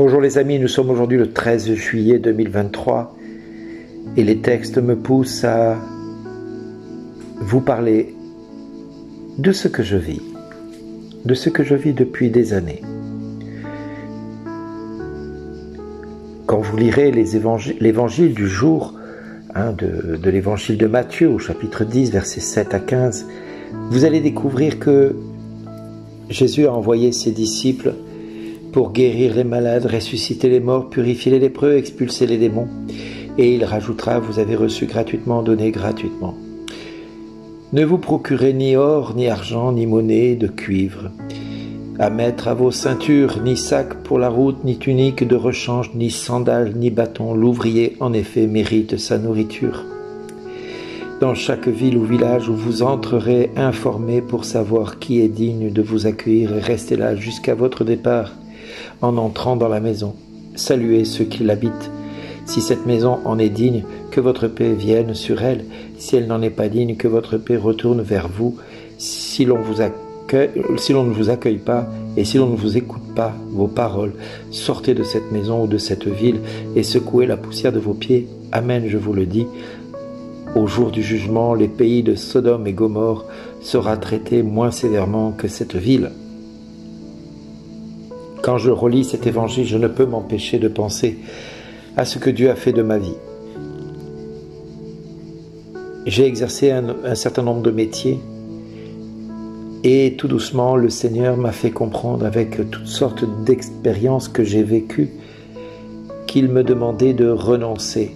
Bonjour les amis, nous sommes aujourd'hui le 13 juillet 2023 et les textes me poussent à vous parler de ce que je vis, depuis des années. Quand vous lirez l'évangile du jour, de l'évangile de Matthieu au chapitre 10, versets 7 à 15, vous allez découvrir que Jésus a envoyé ses disciples pour guérir les malades, ressusciter les morts, purifier les lépreux, expulser les démons. Et il rajoutera, vous avez reçu gratuitement, donné gratuitement. Ne vous procurez ni or, ni argent, ni monnaie de cuivre, à mettre à vos ceintures, ni sac pour la route, ni tunique de rechange, ni sandales, ni bâton. L'ouvrier, en effet, mérite sa nourriture. Dans chaque ville ou village où vous entrerez, informez pour savoir qui est digne de vous accueillir et restez là jusqu'à votre départ. En entrant dans la maison, saluez ceux qui l'habitent. Si cette maison en est digne, que votre paix vienne sur elle. Si elle n'en est pas digne, que votre paix retourne vers vous. Si l'on ne vous accueille pas et si l'on ne vous écoute pas vos paroles, sortez de cette maison ou de cette ville et secouez la poussière de vos pieds. Amen, je vous le dis. Au jour du jugement, les pays de Sodome et Gomorrhe sera traité moins sévèrement que cette ville. Quand je relis cet évangile, je ne peux m'empêcher de penser à ce que Dieu a fait de ma vie. J'ai exercé un certain nombre de métiers et tout doucement, le Seigneur m'a fait comprendre avec toutes sortes d'expériences que j'ai vécues qu'il me demandait de renoncer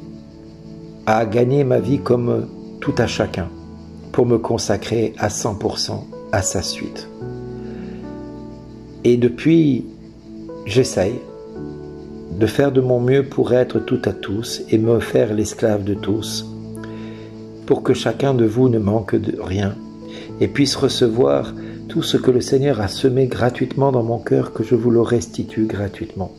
à gagner ma vie comme tout à chacun pour me consacrer à 100% à sa suite. Et depuis, j'essaye de faire de mon mieux pour être tout à tous et me faire l'esclave de tous, pour que chacun de vous ne manque de rien et puisse recevoir tout ce que le Seigneur a semé gratuitement dans mon cœur, que je vous le restitue gratuitement.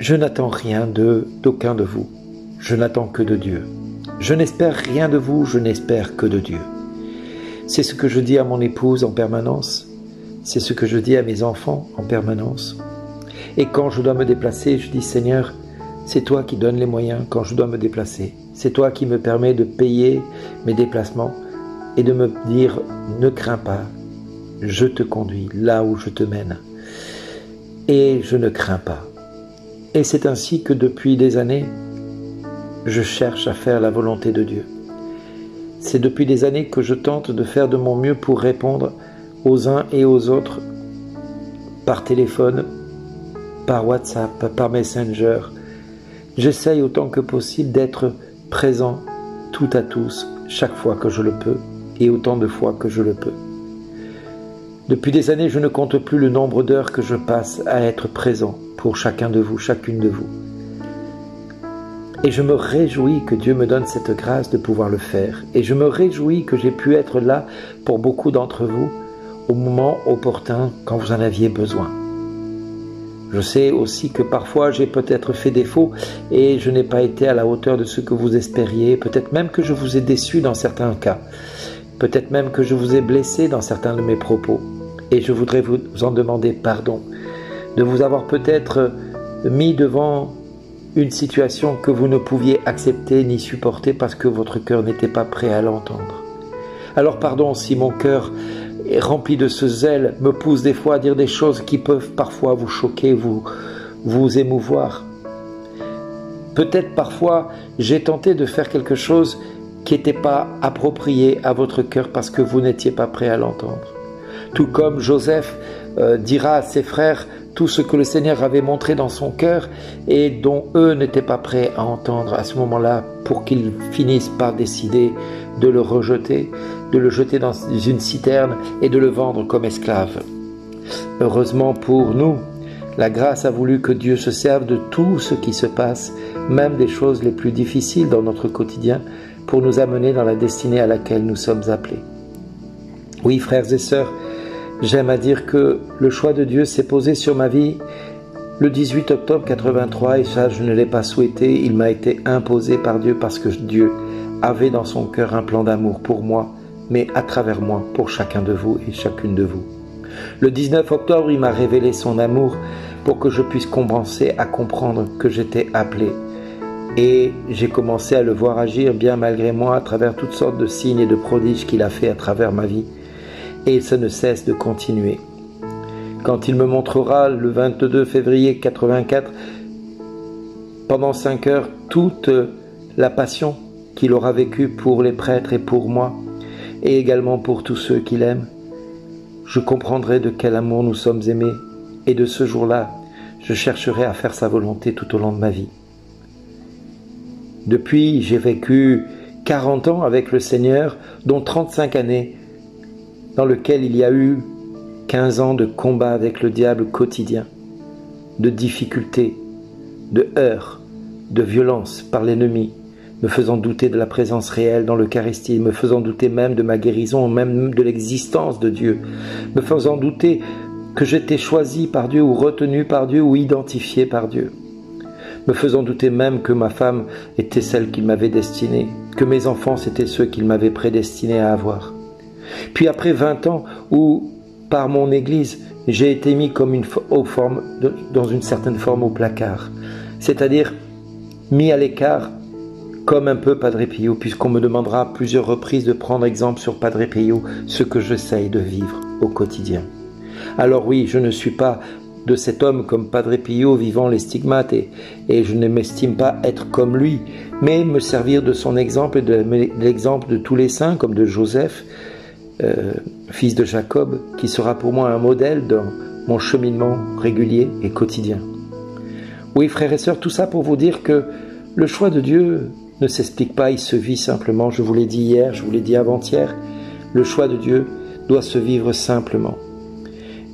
Je n'attends rien d'aucun de vous, je n'attends que de Dieu. Je n'espère rien de vous, je n'espère que de Dieu. C'est ce que je dis à mon épouse en permanence. C'est ce que je dis à mes enfants en permanence. Et quand je dois me déplacer, je dis Seigneur, c'est toi qui donnes les moyens quand je dois me déplacer. C'est toi qui me permets de payer mes déplacements et de me dire ne crains pas, je te conduis là où je te mène. Et je ne crains pas. Et c'est ainsi que depuis des années, je cherche à faire la volonté de Dieu. C'est depuis des années que je tente de faire de mon mieux pour répondre aux uns et aux autres, par téléphone, par WhatsApp, par Messenger. J'essaye autant que possible d'être présent tout à tous, chaque fois que je le peux, et autant de fois que je le peux. Depuis des années, je ne compte plus le nombre d'heures que je passe à être présent pour chacun de vous, chacune de vous. Et je me réjouis que Dieu me donne cette grâce de pouvoir le faire. Et je me réjouis que j'ai pu être là pour beaucoup d'entre vous, au moment opportun quand vous en aviez besoin. Je sais aussi que parfois j'ai peut-être fait défaut et je n'ai pas été à la hauteur de ce que vous espériez, peut-être même que je vous ai déçu dans certains cas, peut-être même que je vous ai blessé dans certains de mes propos. Et je voudrais vous en demander pardon, de vous avoir peut-être mis devant une situation que vous ne pouviez accepter ni supporter parce que votre cœur n'était pas prêt à l'entendre. Alors pardon si mon cœur rempli de ce zèle me pousse des fois à dire des choses qui peuvent parfois vous choquer, vous émouvoir. Peut-être parfois j'ai tenté de faire quelque chose qui n'était pas approprié à votre cœur parce que vous n'étiez pas prêt à l'entendre. Tout comme Joseph dira à ses frères tout ce que le Seigneur avait montré dans son cœur et dont eux n'étaient pas prêts à entendre à ce moment-là pour qu'ils finissent par décider de le rejeter, de le jeter dans une citerne et de le vendre comme esclave. Heureusement pour nous, la grâce a voulu que Dieu se serve de tout ce qui se passe, même des choses les plus difficiles dans notre quotidien, pour nous amener dans la destinée à laquelle nous sommes appelés. Oui, frères et sœurs, j'aime à dire que le choix de Dieu s'est posé sur ma vie le 18 octobre 83 et ça je ne l'ai pas souhaité, il m'a été imposé par Dieu parce que Dieu avait dans son cœur un plan d'amour pour moi, mais à travers moi, pour chacun de vous et chacune de vous. Le 19 octobre, il m'a révélé son amour pour que je puisse commencer à comprendre que j'étais appelé. Et j'ai commencé à le voir agir bien malgré moi à travers toutes sortes de signes et de prodiges qu'il a fait à travers ma vie. Et ça ne cesse de continuer. Quand il me montrera le 22 février 84, pendant 5 heures, toute la passion qu'il aura vécue pour les prêtres et pour moi, et également pour tous ceux qu'il aime, je comprendrai de quel amour nous sommes aimés. Et de ce jour-là, je chercherai à faire sa volonté tout au long de ma vie. Depuis, j'ai vécu 40 ans avec le Seigneur, dont 35 années, dans lesquelles il y a eu 15 ans de combat avec le diable quotidien, de difficultés, de heurts, de violence par l'ennemi, me faisant douter de la présence réelle dans l'Eucharistie, me faisant douter même de ma guérison, même de l'existence de Dieu, me faisant douter que j'étais choisi par Dieu ou retenu par Dieu ou identifié par Dieu, me faisant douter même que ma femme était celle qu'il m'avait destinée, que mes enfants c'étaient ceux qu'il m'avait prédestinés à avoir. Puis après 20 ans où, par mon Église, j'ai été mis comme dans une certaine forme au placard, c'est-à-dire mis à l'écart comme un peu Padre Pio, puisqu'on me demandera à plusieurs reprises de prendre exemple sur Padre Pio, ce que j'essaye de vivre au quotidien. Alors oui, je ne suis pas de cet homme comme Padre Pio vivant les stigmates et je ne m'estime pas être comme lui, mais me servir de son exemple et de l'exemple de tous les saints, comme de Joseph, fils de Jacob, qui sera pour moi un modèle dans mon cheminement régulier et quotidien. Oui, frères et sœurs, tout ça pour vous dire que le choix de Dieu ne s'explique pas, il se vit simplement. Je vous l'ai dit hier, je vous l'ai dit avant-hier, le choix de Dieu doit se vivre simplement.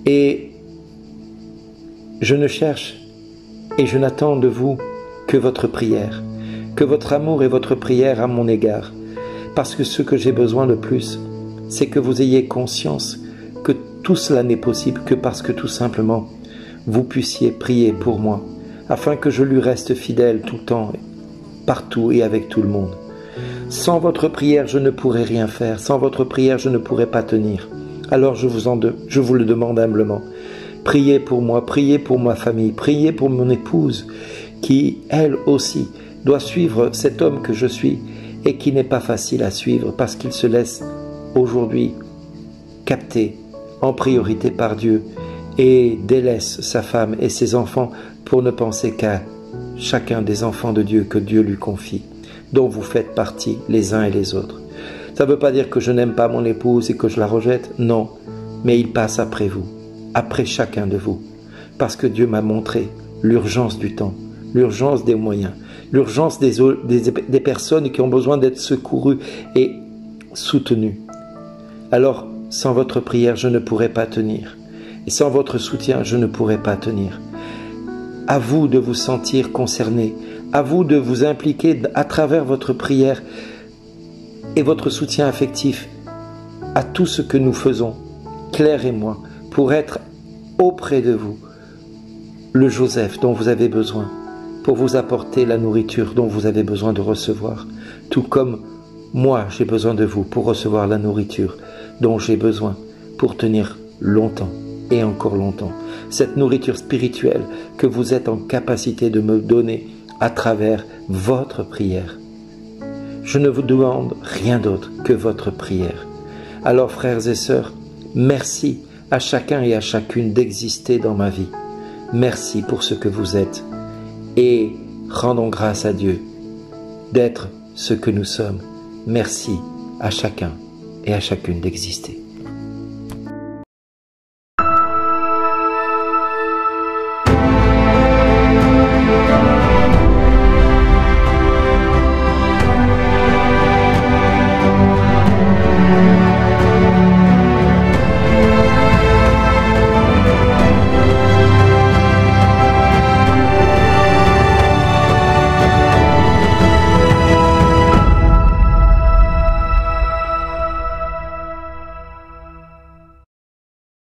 Et je ne cherche et je n'attends de vous que votre prière, que votre amour et votre prière à mon égard. Parce que ce que j'ai besoin le plus, c'est que vous ayez conscience que tout cela n'est possible que parce que tout simplement, vous puissiez prier pour moi, afin que je lui reste fidèle tout le temps, partout et avec tout le monde. Sans votre prière, je ne pourrai rien faire. Sans votre prière, je ne pourrai pas tenir. Alors je vous le demande humblement. Priez pour moi, priez pour ma famille, priez pour mon épouse, qui, elle aussi, doit suivre cet homme que je suis et qui n'est pas facile à suivre parce qu'il se laisse aujourd'hui capter en priorité par Dieu et délaisse sa femme et ses enfants pour ne penser qu'à chacun des enfants de Dieu que Dieu lui confie, dont vous faites partie les uns et les autres. Ça ne veut pas dire que je n'aime pas mon épouse et que je la rejette, non, mais il passe après vous, après chacun de vous, parce que Dieu m'a montré l'urgence du temps, l'urgence des moyens, l'urgence des personnes qui ont besoin d'être secourues et soutenues. Alors, sans votre prière, je ne pourrai pas tenir. Et sans votre soutien, je ne pourrai pas tenir. À vous de vous sentir concerné, à vous de vous impliquer à travers votre prière et votre soutien affectif à tout ce que nous faisons, Claire et moi, pour être auprès de vous, le Joseph dont vous avez besoin, pour vous apporter la nourriture dont vous avez besoin de recevoir, tout comme moi j'ai besoin de vous pour recevoir la nourriture dont j'ai besoin pour tenir longtemps et encore longtemps. Cette nourriture spirituelle que vous êtes en capacité de me donner à travers votre prière. Je ne vous demande rien d'autre que votre prière. Alors frères et sœurs, merci à chacun et à chacune d'exister dans ma vie. Merci pour ce que vous êtes et rendons grâce à Dieu d'être ce que nous sommes. Merci à chacun et à chacune d'exister.